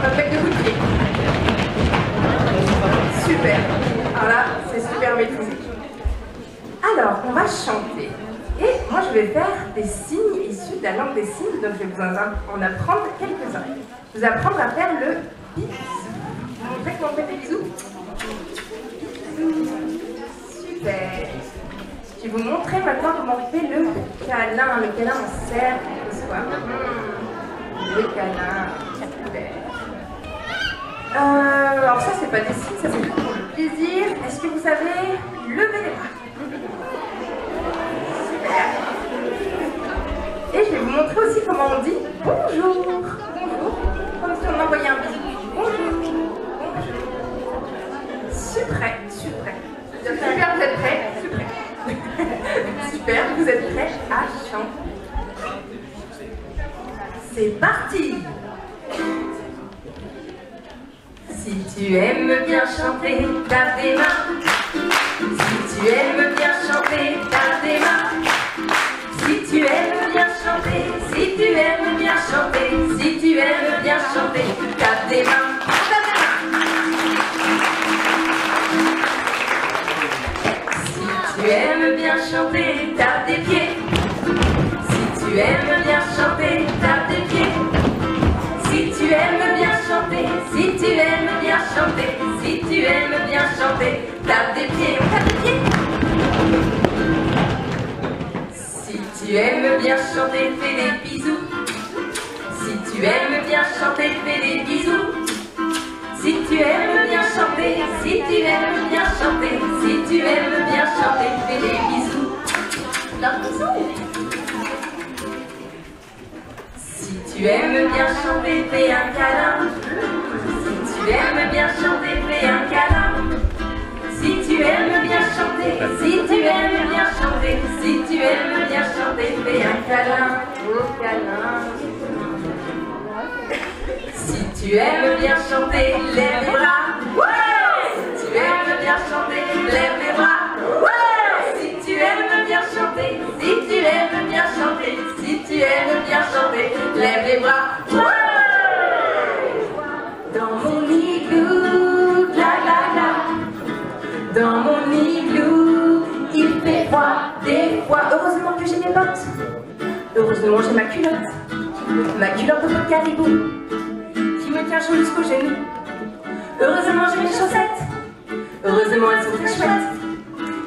pas de mettre de coup de pied. Super. Alors là, c'est super maîtrisé. Alors, on va chanter. Et moi, je vais faire des signes issus de la langue des signes. Donc, je vais vous en apprendre quelques-uns. Vous apprendre à faire le bisou. Vous montrez comment on fait des bisous? Super. Je vais vous montrer maintenant comment on fait le câlin. Le câlin en cercle, ce soir. Le câlin. Super. Alors ça, c'est pas des signes, ça c'est pour le plaisir. Est-ce que vous savez lever les bras? Super. Et je vais vous montrer aussi comment on dit bonjour. Bonjour. Comme si on envoyait un bisou. Bonjour. Bonjour. Super. Super. Super, vous êtes prêts? Super. Super, vous êtes prêts à chanter. C'est parti. Si tu aimes bien chanter, tape des mains. Si tu aimes bien chanter, tape des mains. Si tu aimes bien chanter, si tu aimes bien chanter, si tu aimes bien chanter, tape des mains. Tape des mains. Si tu aimes bien chanter, tape des pieds. Si tu aimes bien chanter, tape des pieds. Si tu aimes bien chanter, si tu aimes bien chanter, si tu aimes bien chanter, tape des pieds, tape des pieds. Si tu aimes bien chanter, fais des bisous. Si tu aimes bien chanter, fais des bisous. Si tu aimes bien chanter, si tu aimes bien chanter, si tu aimes bien chanter, fais des bisous. Leurs bisous. Si tu aimes bien chanter, fais un câlin. Si tu aimes bien chanter, fais un câlin. Si tu aimes bien chanter, si tu aimes bien chanter, si tu aimes bien chanter, fais un câlin. Oh câlin. Si tu aimes bien chanter, lève les bras. Ouais. Si tu aimes bien chanter, lève les bras. Ouais. Si tu aimes bien chanter, si tu aimes bien chanter, si tu aimes bien chanter, lève les bras. Ouais. Dans mon igloo, la la la. Dans mon igloo, il fait froid des fois. Heureusement que j'ai mes bottes. Heureusement j'ai ma culotte. Ma culotte de peau de caribou qui me tient chaud jusqu'aux genoux. Heureusement j'ai mes chaussettes. Heureusement elles sont très chouettes.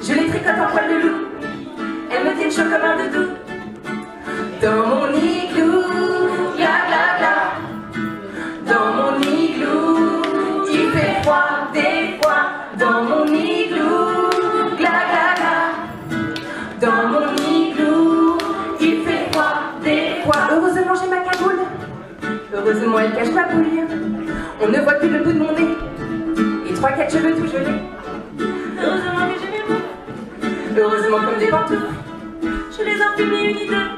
Je les tricote en poil de loup. Elles me tiennent chaud comme un doudou. Dans mon igloo, la la la. Dans mon igloo, il fait froid des fois. Dans mon igloo, la la la. Dans mon igloo, il fait froid des fois. Heureusement j'ai ma cagoule. Heureusement elle cache ma bouille. On ne voit plus le bout de mon nez. Et 3-4 cheveux tout gelés. Heureusement que j'ai mes mots. Heureusement comme des pantoufles. Je les enfume les une et deux.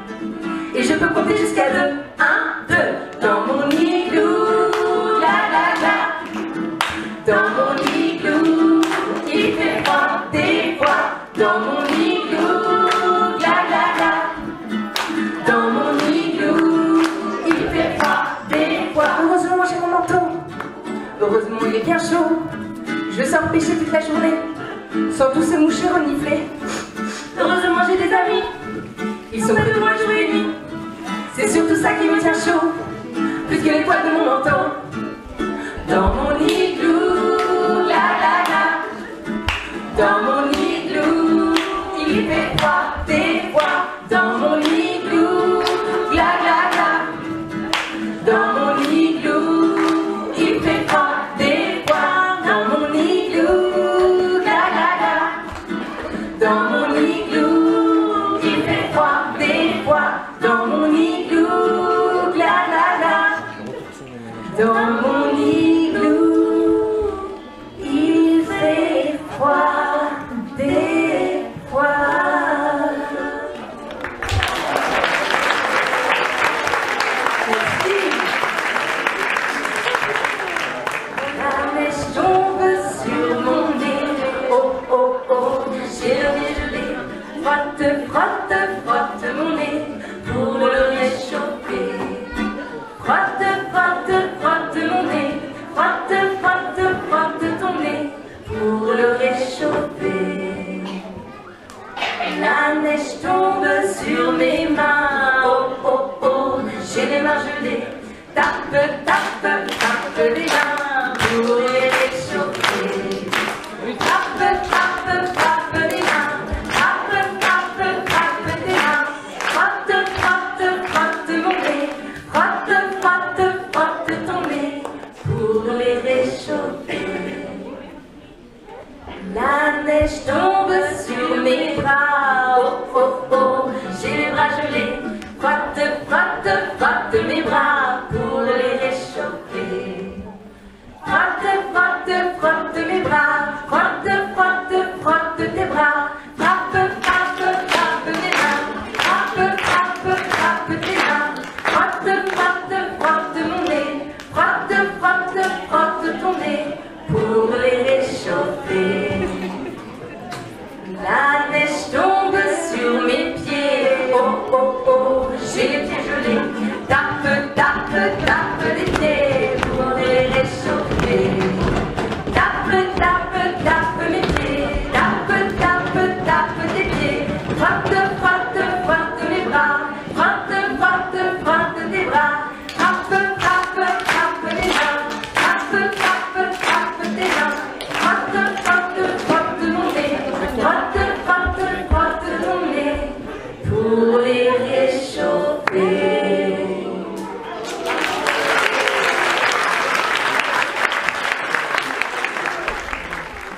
Et je peux compter jusqu'à 2. 1, 2. Dans mon igloo, la la la. Dans mon igloo, il fait froid des fois. Dans mon igloo, la la la. Dans mon igloo, il fait froid des fois. Heureusement j'ai mon manteau. Heureusement il est bien chaud. Je sors pêcher toute la journée sans tous se moucher renifler. Heureusement j'ai des amis. Ils sont près de moi jour et nuit. C'est surtout ça qui me tient chaud, plus que les poils de mon manteau. Dans mon igloo, la la la. Dans mon igloo, il fait froid des fois. Dans mon igloo, la la la. Dans mon igloo, il fait froid des fois. Dans mon igloo, la la la. Dans mon igloo, il fait froid des fois. Dans mon igloo, la la la. Dans mon igloo.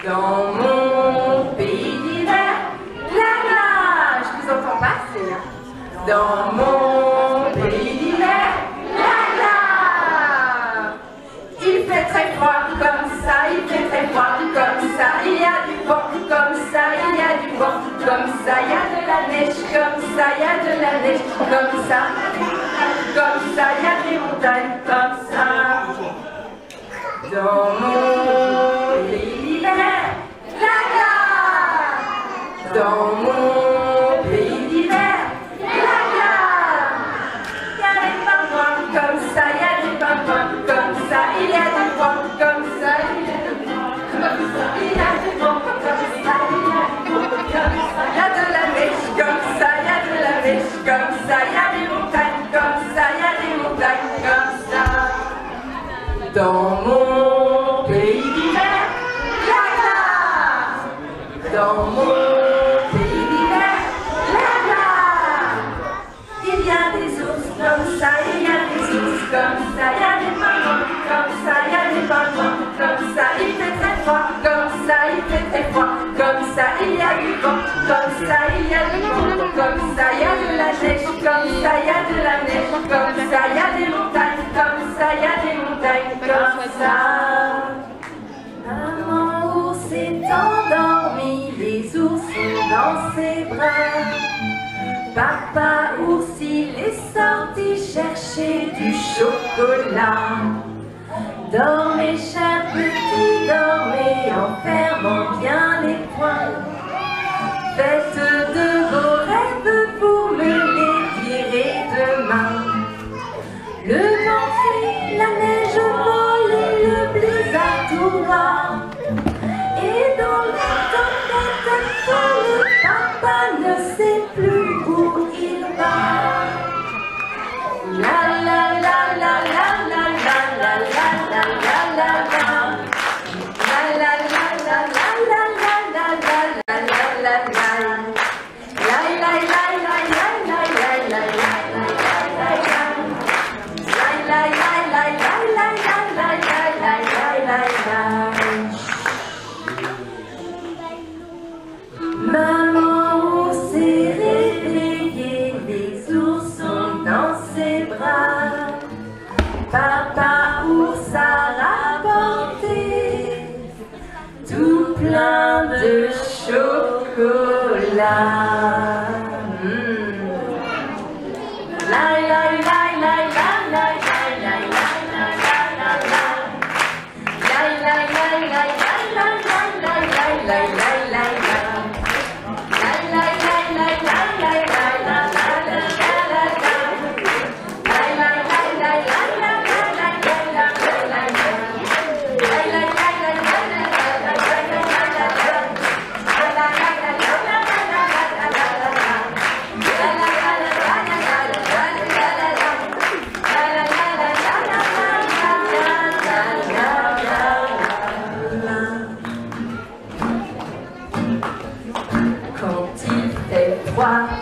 Dans mon pays d'hiver, la glace, je vous entends pas assez, hein. Dans mon pays d'hiver, la glace. Il fait très froid comme ça, il fait très froid comme ça, il y a du vent comme ça, il y a du vent comme ça, il y a de la neige comme ça, il y a de la neige comme ça, il y a des montagnes comme ça. Dans mon pays d'hiver, la glace. Dans mon pays d'hiver, la glace. Il y a des pingouins comme ça, il y a des pingouins comme ça, il y a du vent comme ça, il y a du vent comme ça, il y a du vent comme ça, il y a du vent comme ça, il y a de la neige comme ça, il y a de la neige comme ça, il y a des montagnes comme ça, il y a des montagnes comme ça. Dans mon pays d'hiver, la glace. Dans mon pays d'hiver, la glace. Il y a des ours comme ça, il y a des ours comme ça, il y a des pingouins comme ça, il y a des pingouins comme ça. Il fait très froid comme ça, il fait très froid comme ça. Il y a du vent comme ça, il y a du vent comme ça, il y a de la neige comme ça, il y a de la neige comme ça, il y a des montagnes comme ça, il y a des montagnes comme ça. Maman ours est endormi, les ours sont dans ses bras. Papa ours, il est sorti chercher du chocolat. Dormez, chers petits, dormez en fermant bien les poings. Faites de vos rêves, vous me les direz demain. Le vent crie, la neige vole et le blizzard tournoie. Et dans la tempête folle, papa ne sait plus où il va. La la la la la la la la la la la la la. La la la la la la la la la la la la la. La la la la la la la la la la la la. La la la la la la la la la la. Maman s'est réveillée, les ours sont dans ses bras. Papa ours a rapporté tout plein de chocolat. La la la la la la la la la la la. La la la la la la la la la la la la.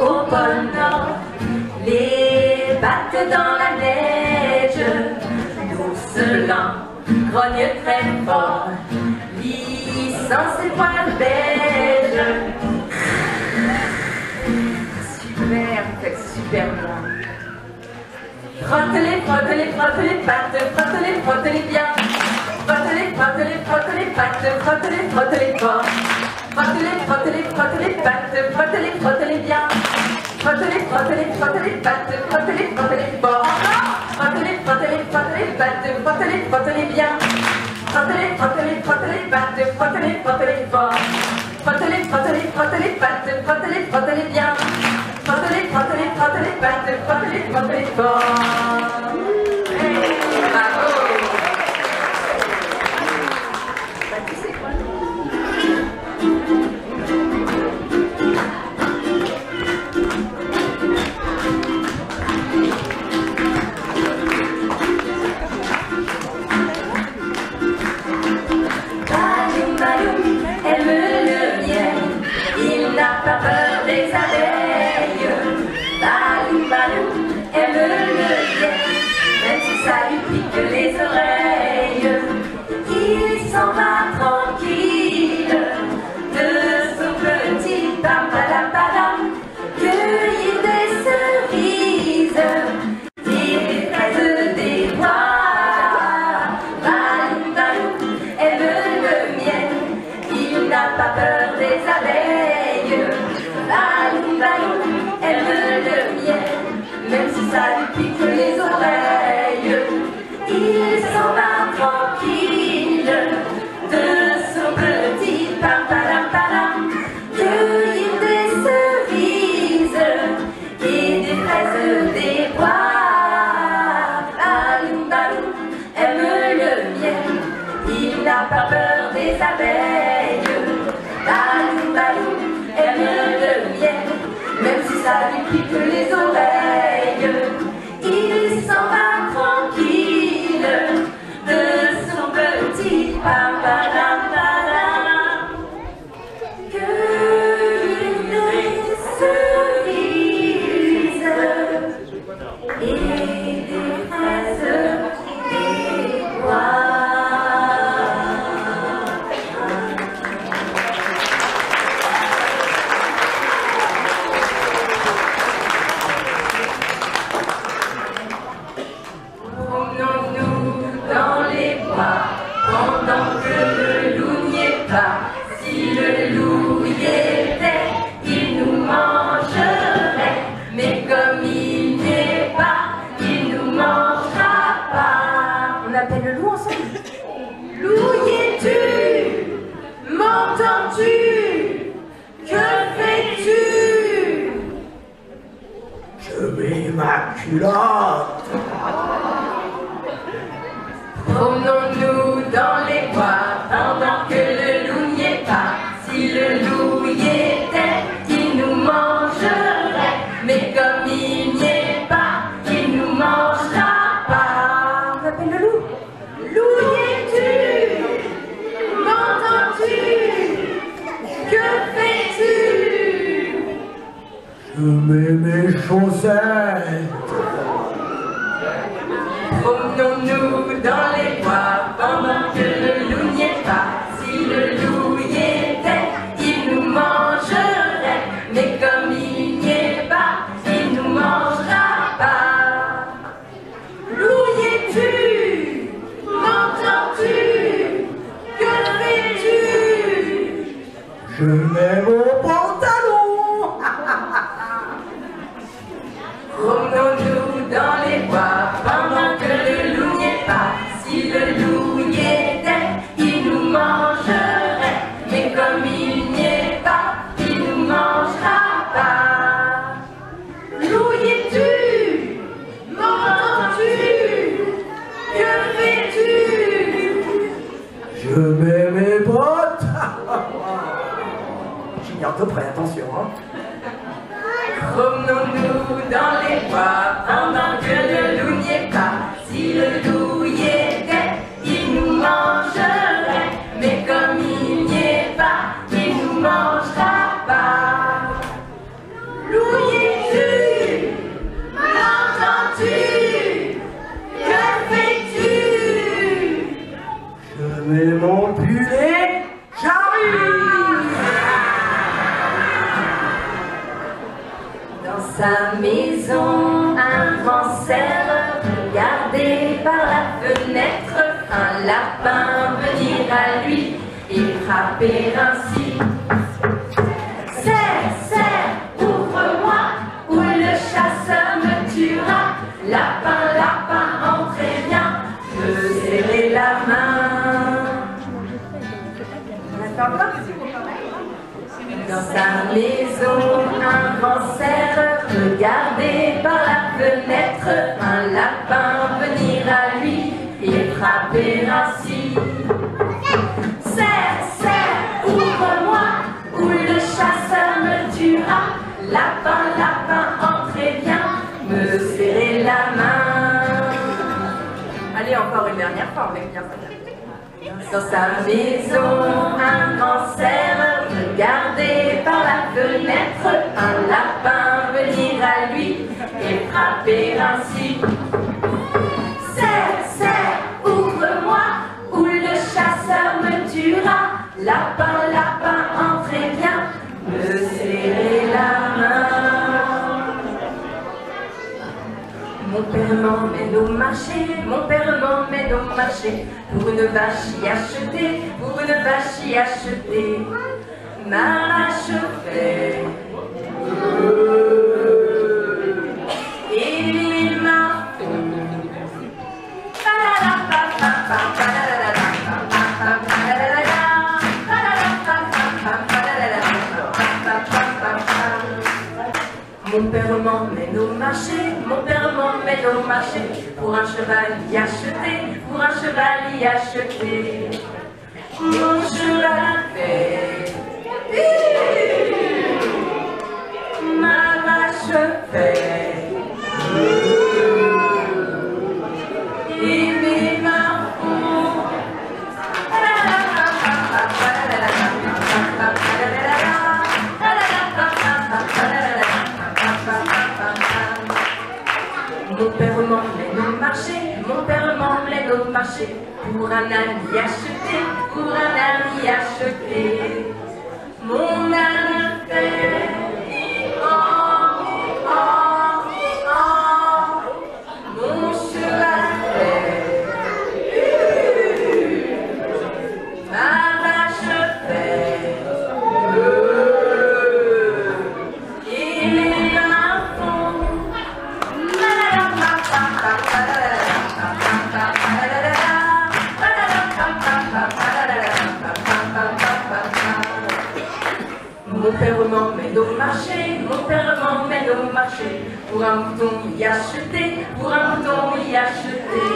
Au pôle Nord, les pattes dans la neige, l'ours lent grogne très fort, lissant ses poils beiges. Super, vous faites super bien. Frotte-les, frotte-les, frotte-les pattes, frotte-les, frotte-les bien. Frotte-les, frotte-les, frotte-les pattes, frotte-les, frotte-les fort. Frotte-les, frotte-les, frotte-les pattes, frotte-les, frotte-les bien. Frotte-les, frotte-les, frotte-les pattes, frotte-les, frotte-les fort. Frotte-les, frotte-les, frotte-les pattes, frotte-les, frotte-les bien. Frotte-les, frotte-les, frotte-les pattes, frotte-les, frotte-les fort. Frotte-les, frotte-les, frotte-les pattes, frotte-les, frotte-les bien. Frotte-les, frotte-les, frotte-les pattes, frotte-les, frotte-les fort. Bravo! Tu sais quoi? Aime le miel, il n'a pas peur des abeilles. Balou, balou, aime le miel, pas peur des abeilles. Balou, balou, aime le miel, même si ça lui pique les oreilles. Il s'en va tranquille de son petit paparam. Culotte. Promenons-nous dans les bois pendant que le loup n'y est pas. Si le loup y était, il nous mangerait. Mais comme il n'y est pas, il nous mangera pas. On appelle le loup. Loup, y es-tu? M'entends-tu? Que fais-tu? Je mets mes chaussettes. Promenons-nous dans les bois pendant que le loup n'y est pas. Si le loup y était, il nous mangerait. Mais comme il n'y est pas, il nous mangera pas. Loup, y es-tu? M'entends-tu? Que fais-tu? Je mets mon pantalon. Promenons-nous dans les bois pendant que le loup n'y est pas. Si le loup y était, il nous mangerait. Mais comme il n'y est pas, il nous mangera pas. Loup, y es-tu? M'entends-tu? Que fais-tu? Je mets mes bottes. J'ignore de près, attention. Hein. Promenons-nous dans les bois pendant que le loup n'y est pas. Si le loup y était, il nous mangerait. Mais comme il n'y est pas, il nous mangera pas. Loup, y es-tu? M'entends-tu? Que fais-tu? Je mets mon pull et j'arrive. Dans sa maison, un grand cerf regardait par la fenêtre un lapin venir à lui et frapper ainsi. Cerf, cerf, ouvre-moi, ou le chasseur me tuera. Lapin, lapin, entrez bien, me serrer la main. Dans sa maison, un grand cerf regardait par la fenêtre un lapin venir à lui et frapper ainsi. Cerf, cerf, ouvre-moi, ou le chasseur me tuera. Lapin, lapin, entrez bien, me serrer la main. Allez, encore une dernière fois, avec bien ça. Dans sa maison, un grand cerf regardait par la fenêtre un lapin venir à lui et frapper ainsi. Cerf, cerf, ouvre-moi, ou le chasseur me tuera. Lapin, lapin, entrez bien, me serrer la main. Mon père m'emmène au marché, mon père m'emmène au marché, pour une vache y acheter, pour une vache y acheter. Ma vache fait il m'a Mon père m'emmène au marché, mon père m'emmène au marché, pour un cheval y acheter, pour un cheval y acheter. mon cheval fait, ma vache fait, et mes mains font. Mon père m'emmène au marché, mon père m'emmène au marché, pour un ami acheter, pour un ami acheter. Mon âne fait, oh, oh, oh, mon cheval fait, ma vache fait, et les mains font. Mon père m'emmène au marché, mon père m'emmène au marché, pour un mouton y acheter, pour un mouton y acheter.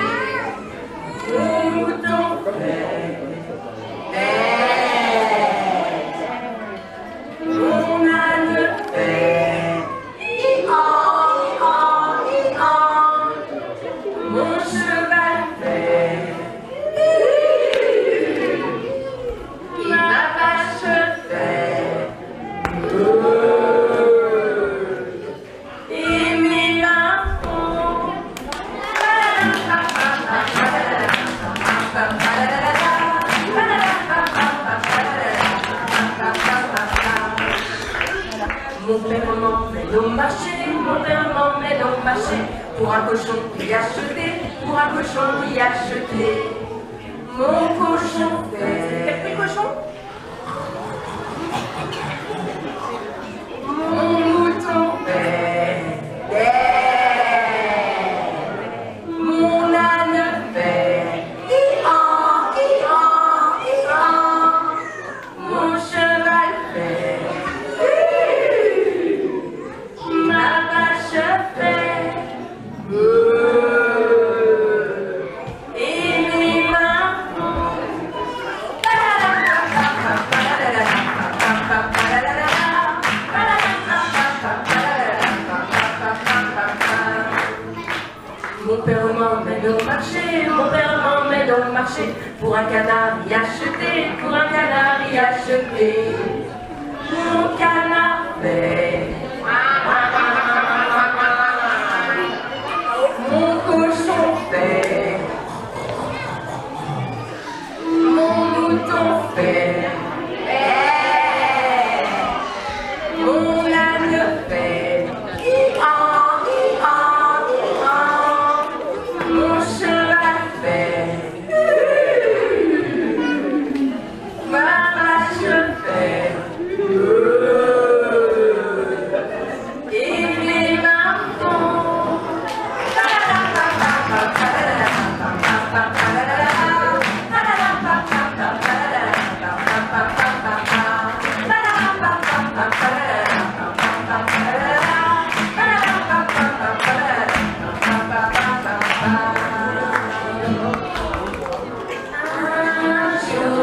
Mon mouton fait, mon âne fait, mon cheval fait, ma vache fait, et mes mains font. Mon père m'emmène au marché, mon père m'emmène au marché, pour un cochon y acheter, pour un cochon y acheter. Mon cochon fait. Quel petit cochon? Mon mouton fait. Mon âne fait. Mon cheval fait. Ma vache fait, et mes mains font. Mon père m'emmène au marché, mon père m'emmène au marché, pour un canard y acheter, pour un canard y acheter. Mon canard fait. Mon cochon fait, mon mouton fait, mon âne fait, mon cheval fait, ma vache fait, et mes mains font.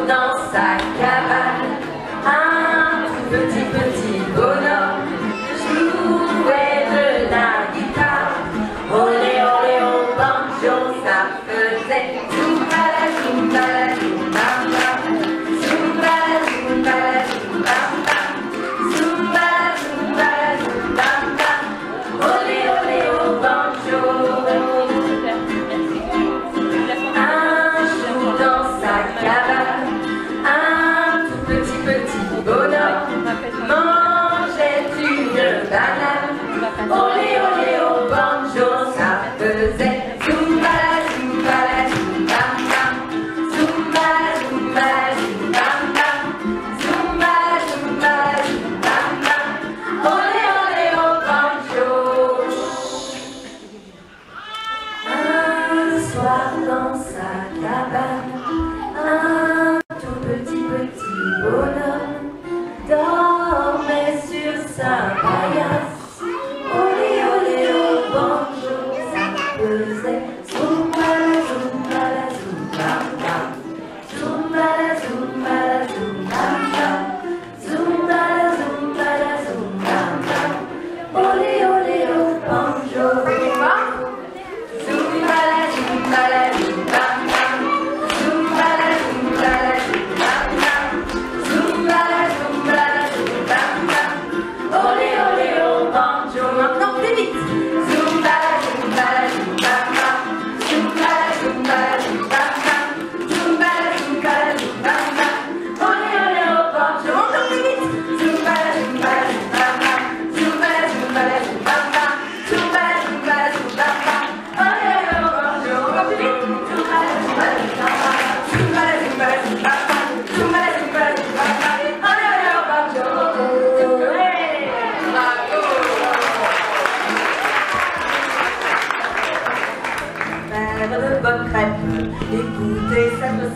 Dans sa cabane, un petit bonhomme jouait de la guitare. Olé olé au banjo, ça faisait zumba zumba zumba zumba zumba zumba zumba zumba zumba. Olé olé au banjo. Un jour dans sa cabane, un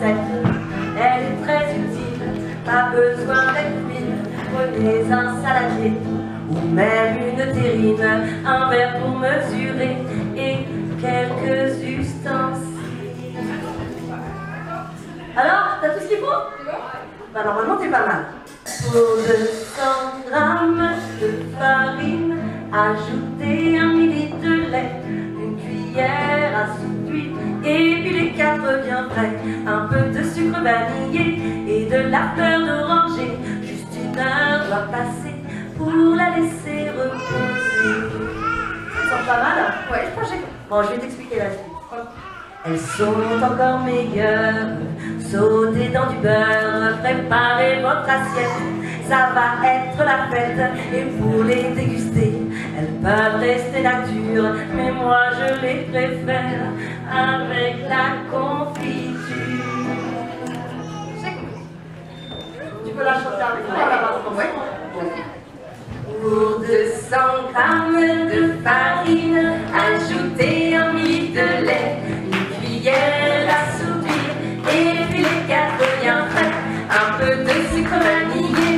recette. Elle est très utile, pas besoin d'être fine. Prenez un saladier ou même une terrine, un verre pour mesurer et quelques ustensiles. Alors, t'as tout ce qu'il faut? Bah normalement t'es pas mal. Pour 200 grammes de farine, ajoutez 1 millilitre de lait, une cuillère à soupe d'huile, et puis les 4 bien frais, un peu de sucre vanillé et de la fleur d'oranger. Juste 1 heure va passer pour la laisser reposer. Ça sent pas mal? Ouais, je crois que j'ai... Bon, je vais t'expliquer la suite. Elles sont encore meilleures, sautez dans du beurre, préparez votre assiette, ça va être la fête. Et pour les déguster, elles peuvent rester nature, mais moi je les préfère avec la confiture. Tu peux la chanter avec moi? Ouais. Pour 200 grammes de farine, ajoutez 1 millilitre de lait, une cuillère à soupe d'huile, et puis les 4 bien frais, un peu de sucre vanillé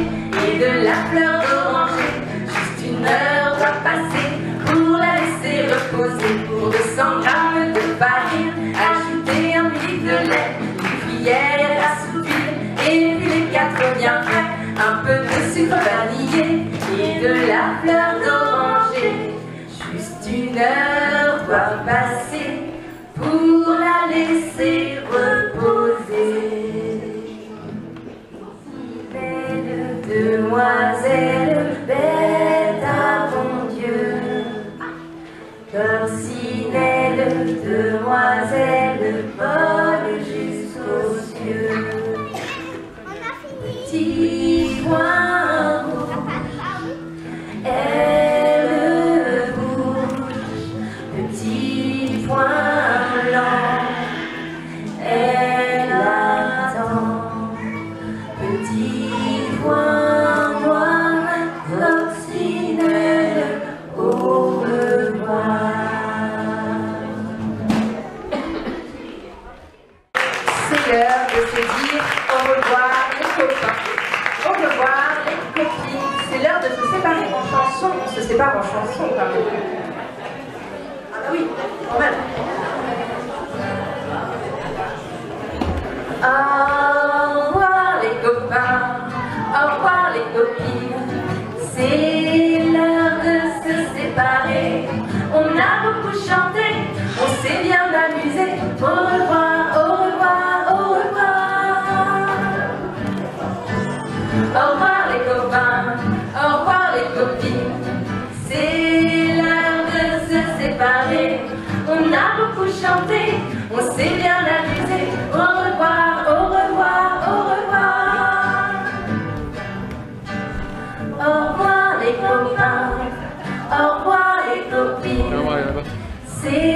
et de la fleur d'oranger. Juste 1 heure va passer pour la laisser reposer. Pour 200 grammes de farine, ajoutez 1 millilitre de lait, une cuillère à soupe d'huile, et puis les 4 bien frais, un peu de sucre vanillé et de la fleur d'oranger. Juste 1 heure doit passer pour la laisser reposer. Belle demoiselle, bête à mon Dieu, Corsinelle, demoiselle, folle jusqu'aux cieux. Petit point rouge, elle bouge. Petit point blanc, elle attend. Petit point noir, Corsinelle, au revoir. C'est l'heure de se dire au revoir les copains. Au revoir les copines. C'est l'heure de se séparer en chanson. On se sépare en chanson quand même. Ah bah oui, quand même. Au revoir les copains, au revoir les copines. C'est l'heure de se séparer. On a beaucoup chanté, on s'est bien amusé. Au revoir, au revoir, au revoir. Au revoir les copains, au revoir les copines. C'est l'heure de se séparer. On a beaucoup chanté, on s'est bien amusé. Au revoir, au revoir, au revoir. Au revoir les copains, au revoir les copines. C'est